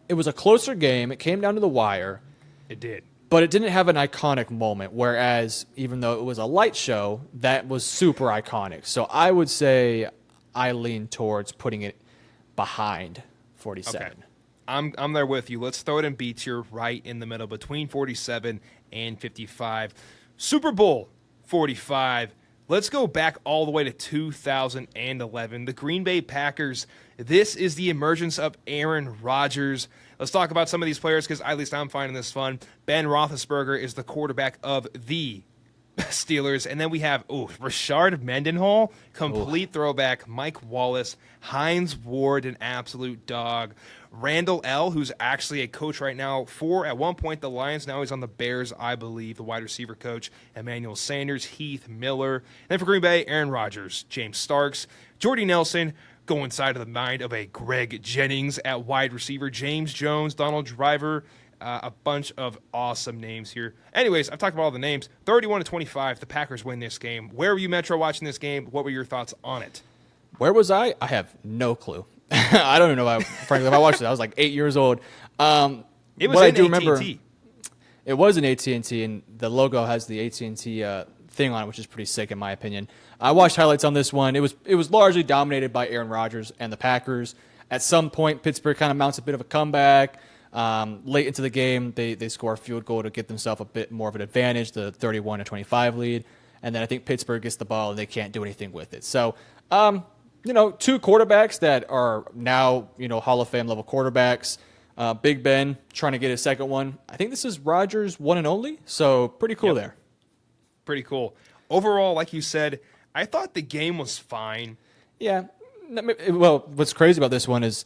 it was a closer game. It came down to the wire. It did. But it didn't have an iconic moment, whereas even though it was a light show, that was super iconic. So I would say I lean towards putting it behind 47. Okay. I'm there with you. Let's throw it in B tier right in the middle between 47 and 55. Super Bowl 45. Let's go back all the way to 2011. The Green Bay Packers. This is the emergence of Aaron Rodgers. Let's talk about some of these players because at least I'm finding this fun. Ben Roethlisberger is the quarterback of the Steelers. And then we have, Rashard Mendenhall, complete throwback. Mike Wallace, Hines Ward, an absolute dog. Randall L., who's actually a coach right now for, at one point, the Lions. Now he's on the Bears, I believe, the wide receiver coach. Emmanuel Sanders, Heath Miller. And then for Green Bay, Aaron Rodgers, James Starks, Jordy Nelson, go inside of the mind of a Greg Jennings at wide receiver, James Jones, Donald Driver, a bunch of awesome names here. Anyways, I've talked about all the names. 31-25, the Packers win this game. Where were you, Metro, watching this game? What were your thoughts on it? Where was I? I have no clue. I don't even know. Frankly, if I watched it, I was like 8 years old. It was in AT&T. It was an AT&T, and the logo has the AT&T thing on it, which is pretty sick in my opinion. I watched highlights on this one. It was largely dominated by Aaron Rodgers and the Packers. At some point, Pittsburgh kind of mounts a bit of a comeback. Late into the game, they score a field goal to get themselves a bit more of an advantage, the 31-25 lead. And then I think Pittsburgh gets the ball, and they can't do anything with it. So, two quarterbacks that are now, Hall of Fame level quarterbacks. Big Ben trying to get his second one. I think this is Rodgers' one and only, so pretty cool there. Pretty cool. Overall, like you said, I thought the game was fine. Yeah. Well, what's crazy about this one is,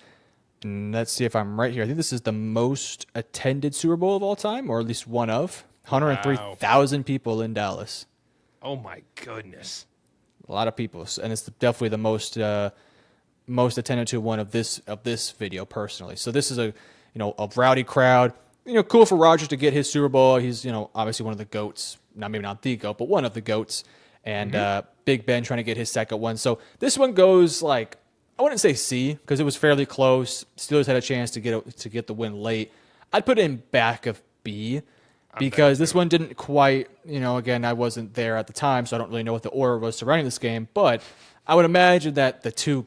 let's see if I'm right here. I think this is the most attended Super Bowl of all time, or at least one of. 103,000 people in Dallas. Oh, my goodness. A lot of people, and it's definitely the most attended to one of this video personally. So this is a rowdy crowd. Cool for Rodgers to get his Super Bowl. He's obviously one of the GOATs. Maybe not the GOAT, but one of the GOATs. And Big Ben trying to get his second one. So this one goes like, I wouldn't say C because it was fairly close. Steelers had a chance to get the win late. I'd put it in back of B. Because this one didn't quite, again, I wasn't there at the time, so I don't really know what the order was surrounding this game. But I would imagine that the two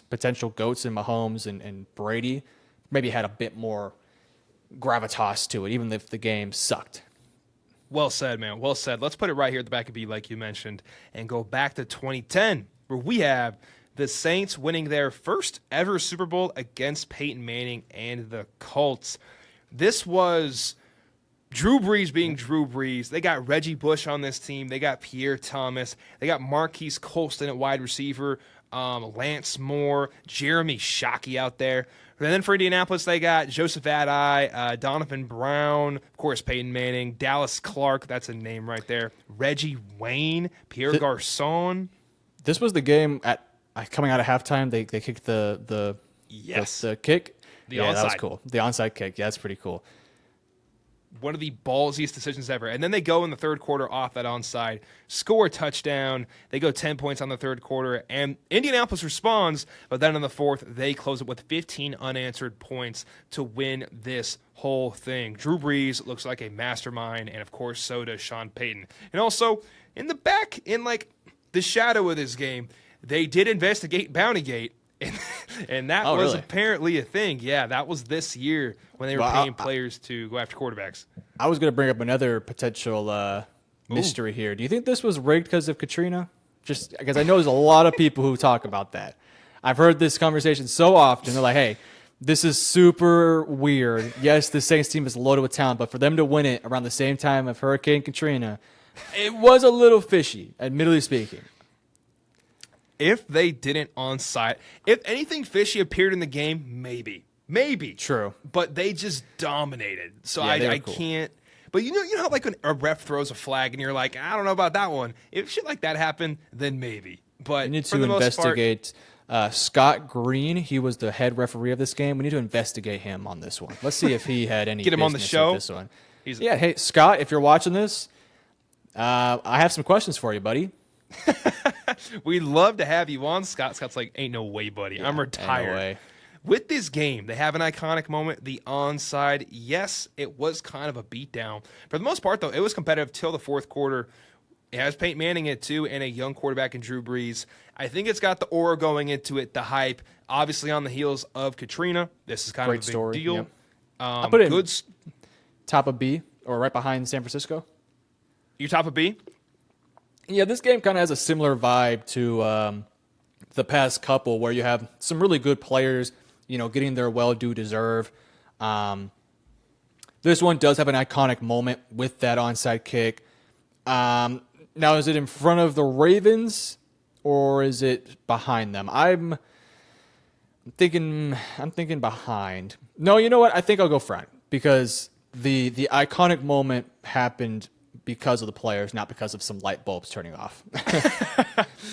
potential GOATs in Mahomes and Brady, maybe had a bit more gravitas to it, even if the game sucked. Well said, man. Well said. Let's put it right here at the back of B, like you mentioned, and go back to 2010, where we have the Saints winning their first ever Super Bowl against Peyton Manning and the Colts. This was Drew Brees being Drew Brees. They got Reggie Bush on this team. They got Pierre Thomas. They got Marquise Colston at wide receiver. Lance Moore, Jeremy Shockey out there. And then for Indianapolis, they got Joseph Adai, Donovan Brown, of course, Peyton Manning, Dallas Clark. That's a name right there. Reggie Wayne, Pierre Garçon. This was the game coming out of halftime. They kicked the kick. Onside. That was cool. The onside kick. Yeah, that's pretty cool. One of the ballsiest decisions ever. And then they go in the third quarter off that onside, score a touchdown. They go 10 points on the third quarter, and Indianapolis responds, but then in the fourth, they close it with 15 unanswered points to win this whole thing. Drew Brees looks like a mastermind, and of course, so does Sean Payton. And also, in the back, in the shadow of this game, they did investigate Bountygate, and that was really? apparently a thing. Yeah, that was this year when they were paying players to go after quarterbacks. I was going to bring up another potential mystery here. Do you think this was rigged because of Katrina? Just because I know there's a lot of people who talk about that. I've heard this conversation so often. They're like, hey, this is super weird. Yes, the Saints team is loaded with talent, but for them to win it around the same time of Hurricane Katrina, it was a little fishy, admittedly speaking. If they didn't onside, if anything fishy appeared in the game, maybe. True. But they just dominated. So Yeah, I cool. can't. But you know how like when a ref throws a flag and you're like, I don't know about that one. If shit like that happened, then maybe. But We need for to the most part, investigate Scott Green. He was the head referee of this game. We need to investigate him on this one. Let's see if he had any Get him on the business show. with this one. Yeah, hey, Scott, if you're watching this, I have some questions for you, buddy. we'd love to have you on, Scott. Scott's like, ain't no way, buddy. I'm Ain't no retired. way. With this game, they have an iconic moment, the onside. Yes, it was kind of a beatdown. For the most part, though, it was competitive till the fourth quarter. It has Peyton Manning in it, too, and a young quarterback in Drew Brees. I think it's got the aura going into it, the hype. Obviously, on the heels of Katrina, this is kind Great of a big story, deal. yep. I'll put it Good. top of B or right behind San Francisco. You top of B? Yeah, this game kind of has a similar vibe to the past couple where you have some really good players, getting their well-due deserve. This one does have an iconic moment with that onside kick. Now, is it in front of the Ravens or is it behind them? I'm thinking behind. No, you know what? I think I'll go front because the iconic moment happened because of the players, not because of some light bulbs turning off.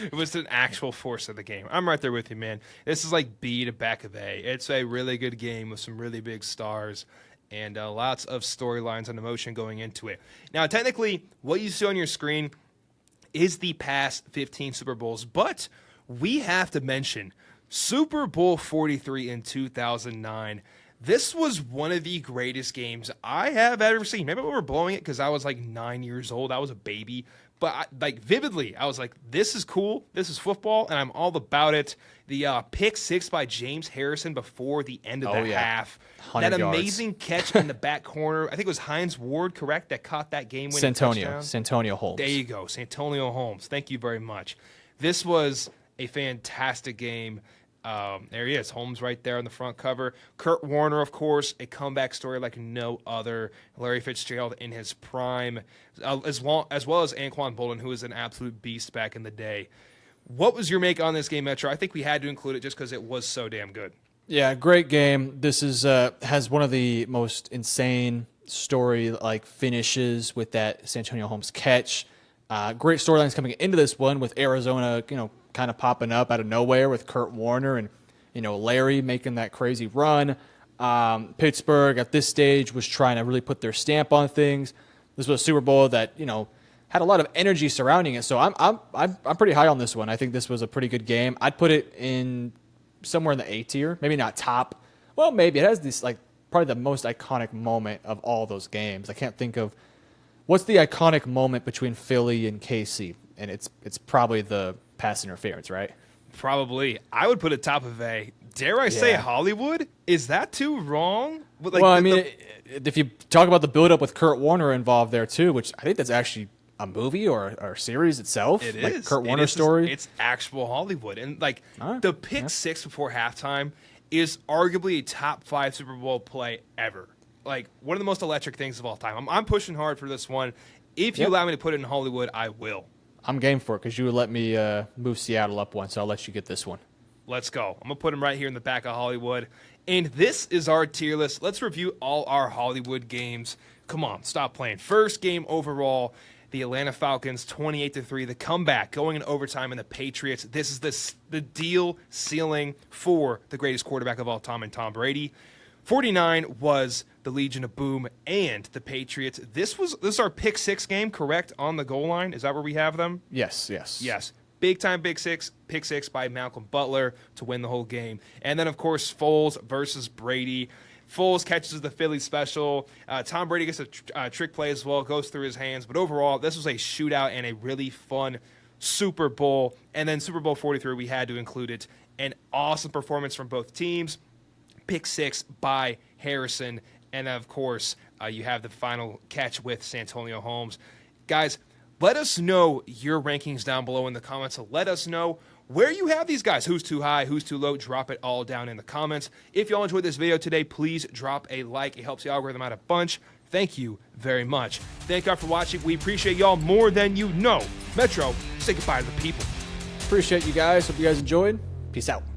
It was an actual force of the game. I'm right there with you, man. This is like B to back of A. It's a really good game with some really big stars and lots of storylines and emotion going into it. Now, technically, what you see on your screen is the past 15 Super Bowls, but we have to mention Super Bowl 43 in 2009. This was one of the greatest games I have ever seen. Maybe we were blowing it because I was like 9 years old. I was a baby. But vividly, I was like, this is cool. This is football, and I'm all about it. The pick six by James Harrison before the end of the half. That amazing catch in the back corner. I think it was Hines Ward, correct, that caught that game-winning touchdown. Santonio Holmes. There you go, Santonio Holmes. Thank you very much. This was a fantastic game. There he is, Holmes right there on the front cover. Kurt Warner, of course, a comeback story like no other. Larry Fitzgerald in his prime, as well as Anquan Bolden, who was an absolute beast back in the day. What was your make on this game, Metro? I think we had to include it just because it was so damn good. Yeah, great game. This is has one of the most insane story finishes with that Santonio Holmes catch. Great storylines coming into this one with Arizona, kind of popping up out of nowhere with Kurt Warner and, Larry making that crazy run. Pittsburgh at this stage was trying to really put their stamp on things. This was a Super Bowl that, had a lot of energy surrounding it. So I'm pretty high on this one. I think this was a pretty good game. I'd put it in somewhere in the A tier, maybe not top. Well, maybe it has this probably the most iconic moment of all those games. I can't think of what's the iconic moment between Philly and KC, and it's probably the pass interference, right? Probably. I would put it top of A. Dare I say Hollywood? Is that too wrong? If you talk about the build-up with Kurt Warner involved there too, which I think that's actually a movie or a series itself. It is. Kurt Warner's story. It's actual Hollywood. And the pick six before halftime is arguably a top 5 Super Bowl play ever. One of the most electric things of all time. I'm pushing hard for this one. If you allow me to put it in Hollywood, I will. I'm game for it because you would let me move Seattle up one, so I'll let you get this one. Let's go. I'm going to put him right here in the back of Hollywood. And this is our tier list. Let's review all our Hollywood games. Come on, stop playing. First game overall, the Atlanta Falcons 28-3. The comeback going in overtime, and the Patriots. This is the deal ceiling for the greatest quarterback of all time in Tom Brady. 49 was the Legion of Boom and the Patriots. This is our pick six game, correct? On the goal line. Is that where we have them? Yes. Big time pick six by Malcolm Butler to win the whole game. And then, of course, Foles versus Brady. Foles catches the Philly special. Tom Brady gets a trick play as well, goes through his hands. But overall, this was a shootout and a really fun Super Bowl. And then Super Bowl 43, we had to include it. An awesome performance from both teams. Pick 6 by Harrison. And, of course, you have the final catch with Santonio Holmes. Guys, let us know your rankings down below in the comments. So let us know where you have these guys. Who's too high, who's too low. Drop it all down in the comments. If y'all enjoyed this video today, please drop a like. It helps the algorithm out a bunch. Thank you very much. Thank y'all for watching. We appreciate y'all more than you know. Metro, say goodbye to the people. Appreciate you guys. Hope you guys enjoyed. Peace out.